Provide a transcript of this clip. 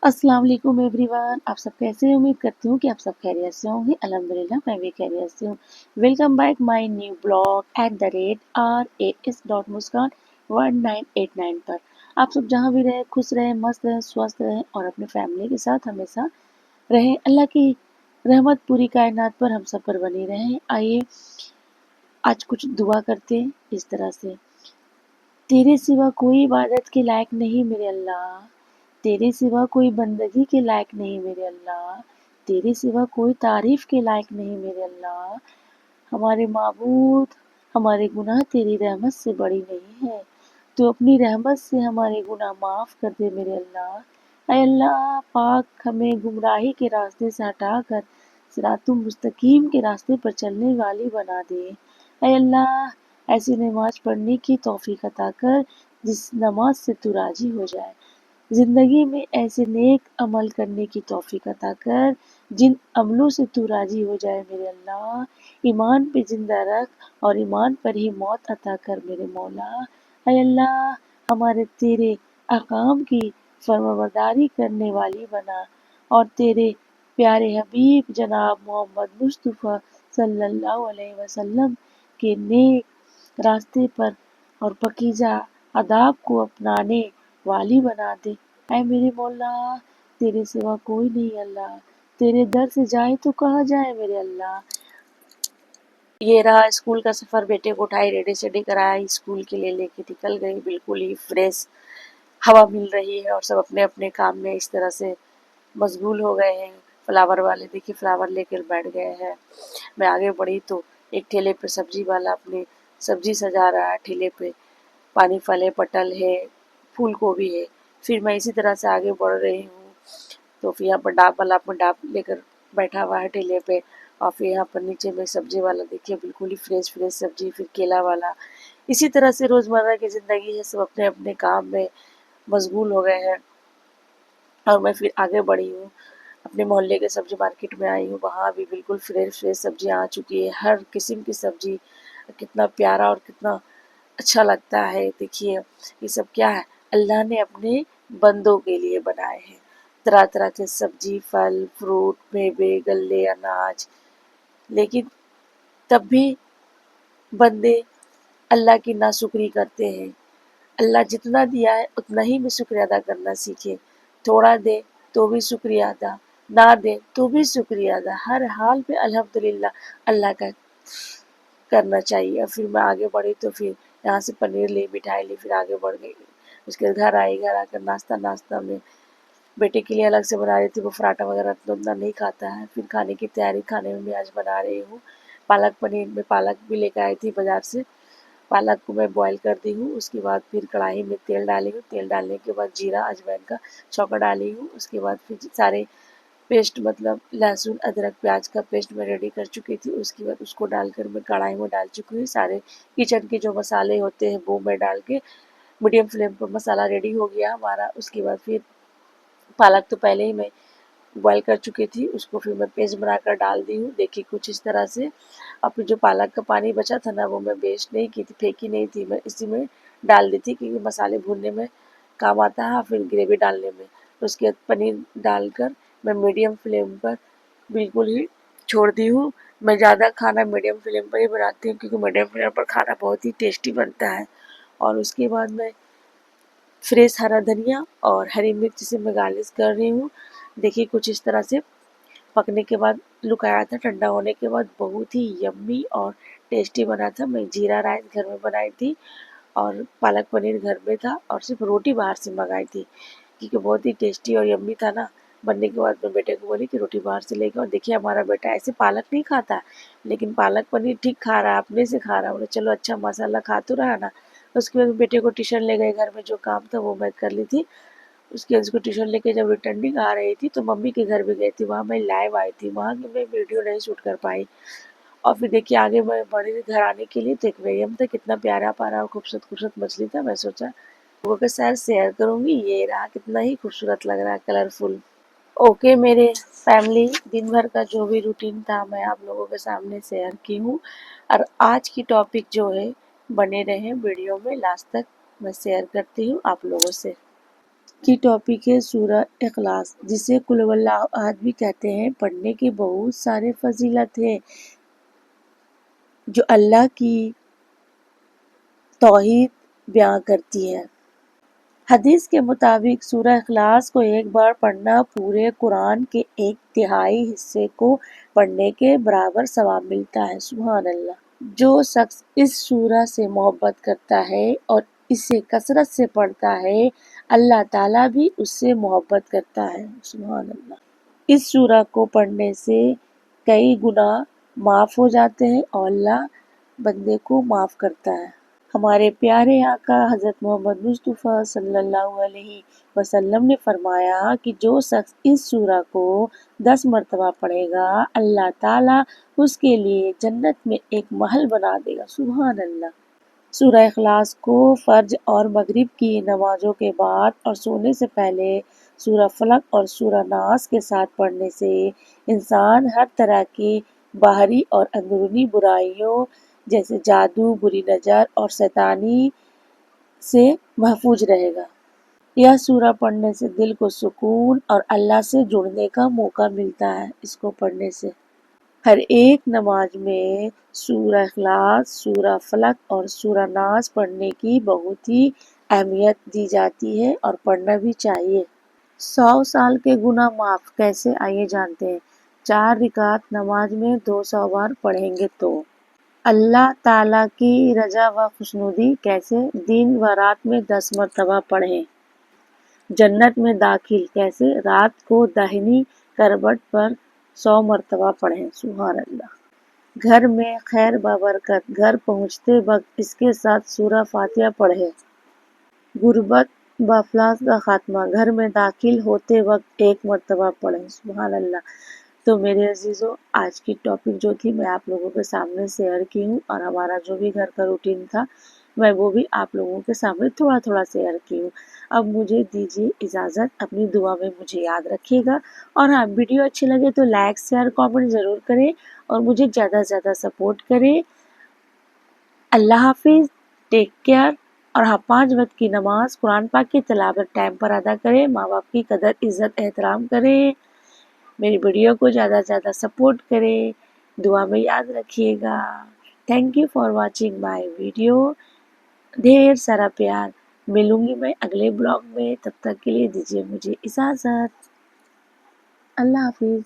अस्सलाम वालेकुम एवरीवन। आप सब कैसे हैं? उम्मीद करती हूँ कि आप सब खैरियत से होंगे। अल्हम्दुलिल्लाह मैं भी खैरियत से हूँ। Welcome back my new blog @RAS.Muskan 1989 पर। आप सब जहाँ भी रहें खुश रहें, मस्त रहें, स्वस्थ रहें और अपने फैमिली के साथ हमेशा रहें। अल्लाह की रहमत पूरी कायनात पर हम सब पर बनी रहें। आइए आज कुछ दुआ करते हैं इस तरह से। तेरे सिवा कोई इबादत के लायक नहीं मेरे अल्लाह, तेरे सिवा कोई बंदगी के लायक नहीं मेरे अल्लाह, तेरे सिवा कोई तारीफ के लायक नहीं मेरे अल्लाह। हमारे माबूद, हमारे गुनाह तेरी रहमत से बड़ी नहीं है, तो अपनी रहमत से हमारे गुनाह माफ़ कर दे मेरे अल्लाह। ऐ अल्लाह पाक हमें गुमराही के रास्ते से हटाकर सिरातुल मुस्तकीम के रास्ते पर चलने वाली बना दे। ऐ अल्लाह ऐसी नमाज पढ़ने की तौफीक अता कर जिस नमाज से तू राजी हो जाए। जिंदगी में ऐसे नेक अमल करने की तौफीक अता कर जिन अमलों से तू राजी हो जाए मेरे अल्लाह। ईमान पे जिंदा रख और ईमान पर ही मौत अता कर मेरे मौला। ऐ अल्लाह हमारे तेरे अहकाम की फरमाबरदारी करने वाली बना और तेरे प्यारे हबीब जनाब मोहम्मद मुस्तफ़ा सल्लल्लाहु अलैहि वसल्लम के नेक रास्ते पर और पकीजा आदाब को अपनाने वाली बना दे। ऐ मेरे मौला तेरे सिवा कोई नहीं अल्लाह, तेरे दर से जाए तो कहाँ जाए मेरे अल्लाह। ये रहा स्कूल का सफ़र, बेटे को उठाई रेडी सेडी कराई, स्कूल के लिए लेके निकल गई। बिल्कुल ही फ्रेश हवा मिल रही है और सब अपने अपने काम में इस तरह से मशगूल हो गए हैं। फ्लावर वाले देखिए फ्लावर लेकर बैठ गए हैं। मैं आगे बढ़ी तो एक ठेले पे सब्जी वाला अपनी सब्जी सजा रहा है। ठेले पे पानी फल है, पटल है, फूल गोभी है। फिर मैं इसी तरह से आगे बढ़ रही हूँ तो फिर यहाँ पर डाक वाला अपना डाक लेकर बैठा हुआ है ठेले पे। और फिर यहाँ पर नीचे में सब्जी वाला देखिए बिल्कुल ही फ्रेश फ्रेश सब्जी, फिर केला वाला। इसी तरह से रोज़मर्रा की ज़िंदगी है, सब अपने अपने काम में मशगूल हो गए हैं। और मैं फिर आगे बढ़ी हूँ, अपने मोहल्ले के सब्जी मार्केट में आई हूँ। वहाँ भी बिल्कुल फ्रेश फ्रेश सब्जियाँ आ चुकी है, हर किस्म की सब्जी। कितना प्यारा और कितना अच्छा लगता है। देखिए ये सब क्या है, अल्लाह ने अपने बंदों के लिए बनाए हैं। तरह तरह के सब्जी, फल, फ्रूट, मेवे, गल्ले, अनाज। लेकिन तब भी बंदे अल्लाह की नाशुक्री करते हैं। अल्लाह जितना दिया है उतना ही में शुक्रिया अदा करना सीखे। थोड़ा दे तो भी शुक्रिया अदा, ना दे तो भी शुक्रिया अदा। हर हाल पे अल्हम्दुलिल्लाह अल्लाह का करना चाहिए। और फिर मैं आगे बढ़ी तो फिर यहाँ से पनीर ली, मिठाई ली, फिर आगे बढ़ गई। उसके बाद घर आई, घर आकर नाश्ता में बेटे के लिए अलग से बना रही थी, वो पराठा वगैरह तो उतना नहीं खाता है। फिर खाने की तैयारी, खाने में भी आज बना रही हूँ पालक पनीर। में पालक भी लेकर आई थी बाज़ार से, पालक को मैं बॉईल कर दी हूँ। उसके बाद फिर कढ़ाई में तेल डाली हूँ, तेल डालने के बाद जीरा अजवाइन का छौंका डाली हूँ। उसके बाद फिर सारे पेस्ट मतलब लहसुन अदरक प्याज का पेस्ट मैं रेडी कर चुकी थी। उसके बाद उसको डालकर मैं कढ़ाई में डाल चुकी हूँ। सारे किचन के जो मसाले होते हैं वो मैं डाल के मीडियम फ्लेम पर मसाला रेडी हो गया हमारा। उसके बाद फिर पालक तो पहले ही मैं बॉईल कर चुकी थी, उसको फिर मैं पेस्ट बनाकर डाल दी हूँ। देखिए कुछ इस तरह से। और फिर जो पालक का पानी बचा था ना, वो मैं वेस्ट नहीं की थी, फेंकी नहीं थी, मैं इसी में डाल दी थी क्योंकि मसाले भूनने में काम आता है, फिर ग्रेवी डालने में। उसके बाद पनीर डालकर मैं मीडियम फ्लेम पर बिल्कुल ही छोड़ दी हूँ। मैं ज़्यादा खाना मीडियम फ्लेम पर ही बनाती हूँ क्योंकि मीडियम फ्लेम पर खाना बहुत ही टेस्टी बनता है। और उसके बाद मैं फ्रेश हरा धनिया और हरी मिर्च से मैं गार्निश कर रही हूँ। देखिए कुछ इस तरह से पकने के बाद लुक आया था। ठंडा होने के बाद बहुत ही यम्मी और टेस्टी बना था। मैं जीरा राइस घर में बनाई थी और पालक पनीर घर में था और सिर्फ रोटी बाहर से मंगाई थी क्योंकि बहुत ही टेस्टी और यम्मी था ना। बनने के बाद मैं बेटे को बोली कि रोटी बाहर से लेकर। और देखिए हमारा बेटा ऐसे पालक नहीं खाता लेकिन पालक पनीर ठीक खा रहा है, अपने से खा रहा है। बोले चलो अच्छा माशाल्लाह खा तो रहा ना। उसके बाद बेटे को ट्यूशन ले गए, घर में जो काम था वो मैं कर ली थी। उसके बाद उसको ट्यूशन लेके जब रिटर्निंग आ रही थी तो मम्मी के घर भी गई थी, वहाँ मैं लाइव आई थी, वहाँ की मैं वीडियो नहीं शूट कर पाई। और फिर देखिए आगे मैं बढ़ी घर आने के लिए तो एक्वेरियम था, कितना प्यारा प्यारा और खूबसूरत खूबसूरत मछली था। मैं सोचा लोगों के साथ शेयर करूँगी। ये रहा, कितना ही खूबसूरत लग रहा है, कलरफुल। ओके मेरे फैमिली, दिन भर का जो भी रूटीन था मैं आप लोगों के सामने शेयर की हूँ। और आज की टॉपिक जो है, बने रहें वीडियो में लास्ट तक, मैं शेयर करती हूँ आप लोगों से। کی ٹاپک ہے سورہ اخلاص، جسے قل هو اللہ احد بھی کہتے ہیں۔ پڑھنے کے بہت سارے فضیلت ہیں جو اللہ کی توحید بیان کرتی ہے۔ حدیث کے مطابق سورہ اخلاص کو ایک بار پڑھنا پورے قرآن کے ایک تہائی حصے کو پڑھنے کے برابر ثواب ملتا ہے۔ سبحان اللہ۔ جو شخص اس سورہ سے محبت کرتا ہے اور اسے کثرت سے پڑھتا ہے، اللہ تعالیٰ بھی اس سے محبت کرتا ہے۔ سبحان اللہ۔ اس سورہ کو پڑھنے سے کئی گناہ معاف ہو جاتے ہیں اور اللہ بندے کو معاف کرتا ہے۔ ہمارے پیارے آقا حضرت محمد مصطفیٰ صلی اللہ علیہ وسلم نے فرمایا کہ جو شخص اس سورہ کو 10 مرتبہ پڑھے گا، اللہ تعالیٰ اس کے لیے جنت میں ایک محل بنا دے گا۔ سبحان اللہ۔ سورہ اخلاص کو فرض اور مغرب کی نمازوں کے بعد اور سونے سے پہلے سورہ فلق اور سورہ ناس کے ساتھ پڑھنے سے انسان ہر طرح کی باہری اور اندرونی برائیوں جیسے جادو، بری نظر اور شیطانی سے محفوظ رہے گا۔ یہ سورہ پڑھنے سے دل کو سکون اور اللہ سے جڑنے کا موقع ملتا ہے۔ اس کو پڑھنے سے ہر ایک نماز میں سورہ اخلاص، سورہ فلق اور سورہ ناس پڑھنے کی بہت ہی اہمیت دی جاتی ہے اور پڑھنا بھی چاہیے۔ 100 سال کے گناہ معاف کیسے؟ آئیے جانتے ہیں۔ 4 رکعت نماز میں 200 بار پڑھیں گے تو اللہ تعالیٰ کی رضا و خوشنودی کیسے؟ دن و رات میں 10 مرتبہ پڑھیں۔ جنت میں داخل کیسے؟ رات کو داہنی کروٹ پر 100 مرتبہ پڑھیں۔ سبحان اللہ۔ گھر میں خیر بابرکت، گھر پہنچتے وقت اس کے ساتھ سورہ فاتحہ پڑھیں۔ غربت بافلاس کا خاتمہ، گھر میں داخل ہوتے وقت 1 مرتبہ پڑھیں۔ سبحان اللہ۔ تو میرے عزیزوں، آج کی ٹاپک جو تھی میں آپ لوگوں کے سامنے شیئر کی ہوں، اور ہمارا جو بھی گھر کا روٹین تھا میں وہ بھی آپ لوگوں کے سامنے تھوڑا تھوڑا شیئر کی ہوں۔ اب مجھے دیجیے اجازت، اپنی دعا میں مجھے یاد رکھیے گا، اور ہاں، ویڈیو اچھی لگے تو لائک شیئر کامنٹ ضرور کریں اور مجھے زیادہ سے زیادہ سپورٹ کریں۔ اللہ حافظ، ٹیک کیئر، اور ہاں، 5 وقت کی نماز قرآن پاک کی تلاوت ٹائم پر ادا کریں، ماں باپ کی قدر عزت احترام کریں، میری ویڈیو کو زیادہ سے زیادہ سپورٹ کریں، دعا میں یاد رکھیے گا۔ Thank you for watching my video. ڈھیر سارا پیار۔ ملوں گی میں اگلے بلاگ میں، تب تک کے لیے دیجیے مجھے اجازت۔ اللہ حافظ۔